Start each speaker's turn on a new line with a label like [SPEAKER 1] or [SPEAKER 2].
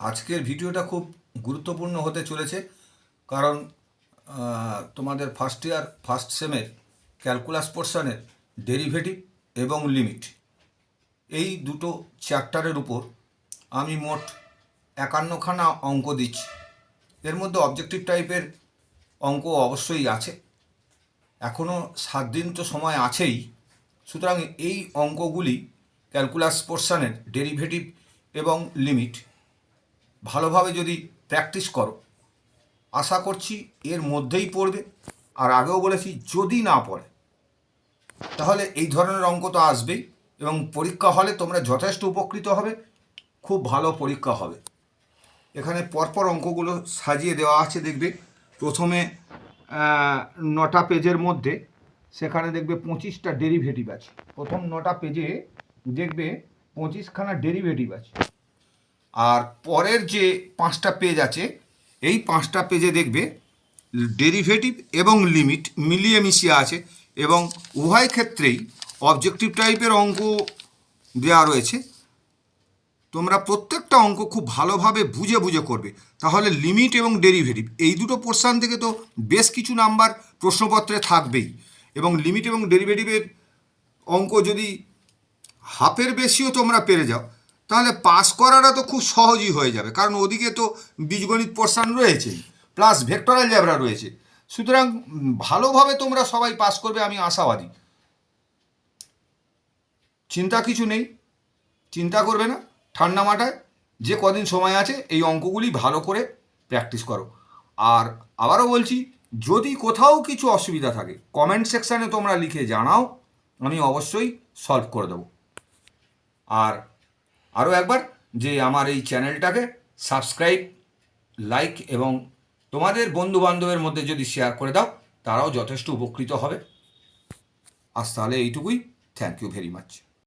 [SPEAKER 1] আজকের ভিডিওটা খুব গুরুত্বপূর্ণ হতে চলেছে, কারণ তোমাদের ফার্স্ট ইয়ার ফার্স্ট সেমের ক্যালকুলাস পোর্শনের ডেরিভেটিভ এবং লিমিট, এই দুটো চ্যাপ্টারের উপর আমি মোট 51খানা অঙ্ক দিচ্ছি। এর মধ্যে অবজেক্টিভ টাইপের অঙ্ক অবশ্যই আছে, এখনও 7 দিন তো সময় আছেই। সুতরাং এই অঙ্কগুলি ক্যালকুলাস পোর্শনের ডেরিভেটিভ এবং লিমিট ভালোভাবে যদি প্র্যাকটিস করো, আশা করছি এর মধ্যেই পড়বে। আর আগেও বলেছি, যদি না পড়ে তাহলে এই ধরনের অঙ্ক তো আসবেই, এবং পরীক্ষা হলে তোমরা যথেষ্ট উপকৃত হবে, খুব ভালো পরীক্ষা হবে। এখানে পরপর অঙ্কগুলো সাজিয়ে দেওয়া আছে, দেখবে প্রথমে 9টা পেজের মধ্যে সেখানে দেখবে 25টা ডেরিভেটিভ আছে। প্রথম 9টা পেজে দেখবে 25খানা ডেরিভেটিভ আছে। আর পরের যে 5টা পেজ আছে, এই 5টা পেজে দেখবে ডেরিভেটিভ এবং লিমিট মিলিয়ে মিশিয়ে আছে, এবং উভয় ক্ষেত্রেই অবজেক্টিভ টাইপের অঙ্ক দেওয়া রয়েছে। তোমরা প্রত্যেকটা অঙ্ক খুব ভালোভাবে বুঝে বুঝে করবে, তাহলে লিমিট এবং ডেরিভেটিভ এই দুটো পোর্শন থেকে তো বেশ কিছু নাম্বার প্রশ্নপত্রে থাকবেই। এবং লিমিট এবং ডেরিভেটিভের অঙ্ক যদি হাফের বেশিও তোমরা পেরে যাও, তাহলে পাস করাটা তো খুব সহজই হয়ে যাবে, কারণ ওদিকে তো বীজগণিত পোর্শন রয়েছেই, প্লাস ভেক্টর অ্যালজেব্রা রয়েছে। সুতরাং ভালোভাবে তোমরা সবাই পাস করবে, আমি আশাবাদী। চিন্তা কিছু নেই, চিন্তা করবে না, ঠান্ডা মাথায় যে কদিন সময় আছে এই অঙ্কগুলি ভালো করে প্র্যাকটিস করো। আর আবারও বলছি, যদি কোথাও কিছু অসুবিধা থাকে কমেন্ট সেকশানে তোমরা লিখে জানাও, আমি অবশ্যই সলভ করে দেবো। আর আরও একবার, যে আমার এই চ্যানেলটাকে সাবস্ক্রাইব, লাইক এবং তোমাদের বন্ধুবান্ধবের মধ্যে যদি শেয়ার করে দাও, তারাও যথেষ্ট উপকৃত হবে। আজ তাহলে এইটুকুই। Thank you very much.